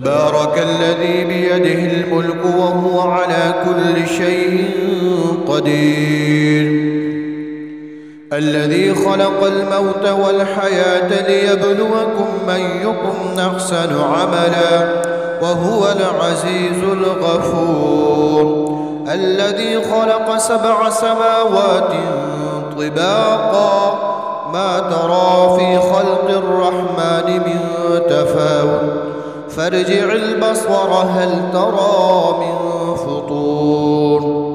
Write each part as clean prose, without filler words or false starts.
تبارك الذي بيده الملك وهو على كل شيء قدير الذي خلق الموت والحياة ليبلوكم أيكم أحسن عملا وهو العزيز الغفور الذي خلق 7 سماوات طباقا ما ترى في خلق الرحمن من تفاوت فارجع البصر هل ترى من فطور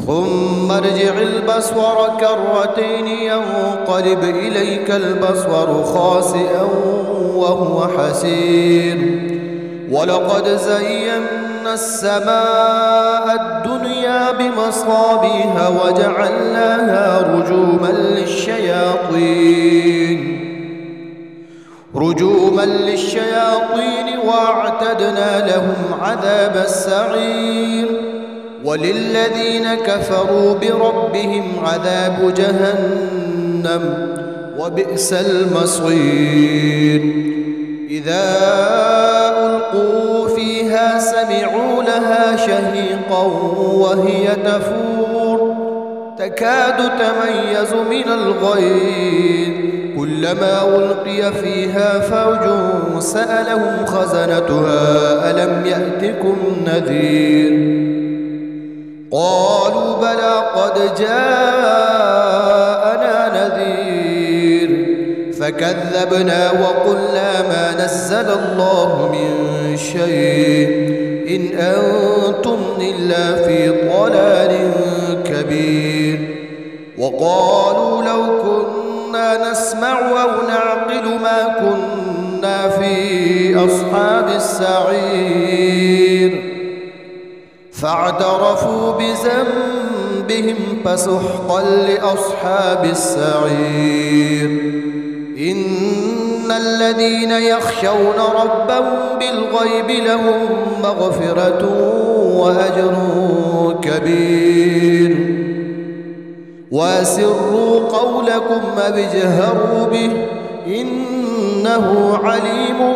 ثم ارجع البصر كرتين ينقلب إليك البصر خاسئا وهو حسير ولقد زينا السماء الدنيا بمصابيح وجعلناها رجوما للشياطين واعتدنا لهم عذاب السعير وللذين كفروا بربهم عذاب جهنم وبئس المصير إذا ألقوا فيها سمعوا لها شهيقا وهي تفور تكاد تميز من الغيظ كلما ألقي فيها فوج سألهم خزنتها ألم يأتكم نذير قالوا بلى قد جاءنا نذير فكذبنا وقلنا ما نزل الله من شيء إن أنتم إلا في ضلال كبير وقالوا لو كنا نسمع أو نعقل ما كنا في أصحاب السعير فاعترفوا بذنبهم فسحقا لأصحاب السعير إن الذين يخشون ربهم بالغيب لهم مغفرة وأجر كبير وأسروا قولكم أو اجهروا به إنه عليم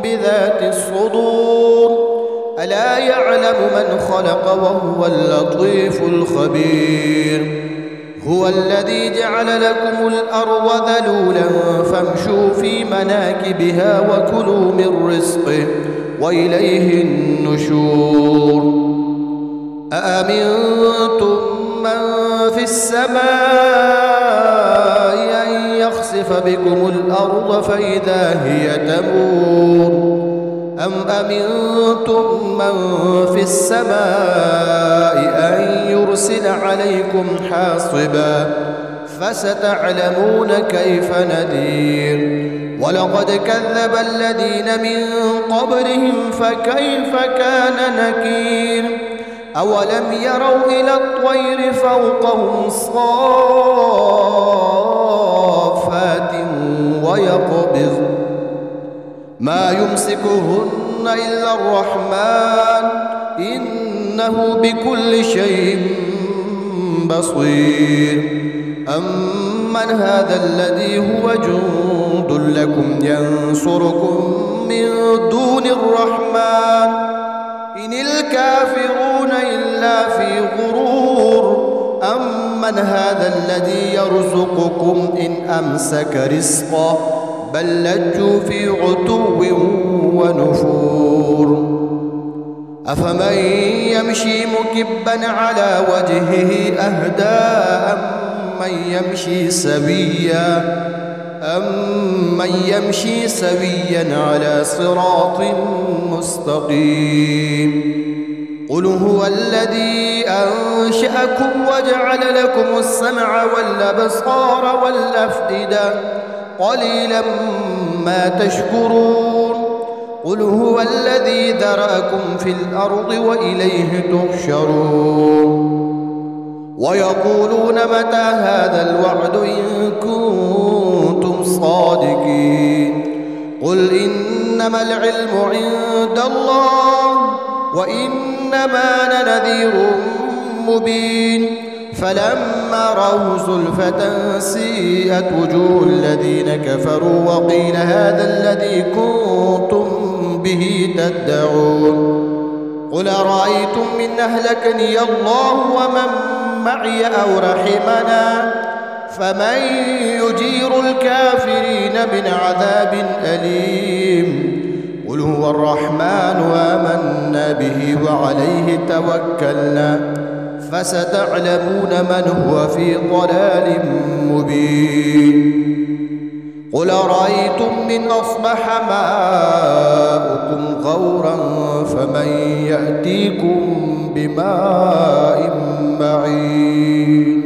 بذات الصدور ألا يعلم من خلق وهو اللطيف الخبير هو الذي جعل لكم الأرض ذلولا فامشوا في مناكبها وكلوا من رزقه وإليه النشور أأمنتم من في السماء أن يخسف بكم الأرض فإذا هي تمور أم أمنتم من في السماء أن يرسل عليكم حاصبا فستعلمون كيف نذير ولقد كذب الذين من قبلهم فكيف كان نكير أولم يروا إلى الطير فوقهم صافات ويقبض ما يمسكهن إلا الرحمن إنه بكل شيء بصير أمن هذا الذي هو جند لكم ينصركم من دون الرحمن إن الكافرون إلا في غرور أمن هذا الذي يرزقكم إن أمسك رزقه بل لجوا في عتو ونفور أفمن يمشي مكبا على وجهه أهدى أمن يمشي سويا على صراط مستقيم قل هو الذي أنشأكم وجعل لكم السمع والأبصار والأفئدة قليلا ما تشكرون قل هو الذي ذرأكم في الأرض وإليه تحشرون ويقولون متى هذا الوعد إن كنتم صادقين قل إنما العلم عند الله وإنما أنا نذير مبين فلما رأوا زلفة سيئت وجوه الذين كفروا وقيل هذا الذي كنتم به تدعون قل أرأيتم إن أهلكني الله ومن معي أو رحمنا فمن يجير الكافرين من عذاب أليم قل هو الرحمن آمنا به وعليه توكلنا فستعلمون من هو في ضلال مبين قل أرأيتم إن أصبح ماؤكم غورا فمن يأتيكم بماء معين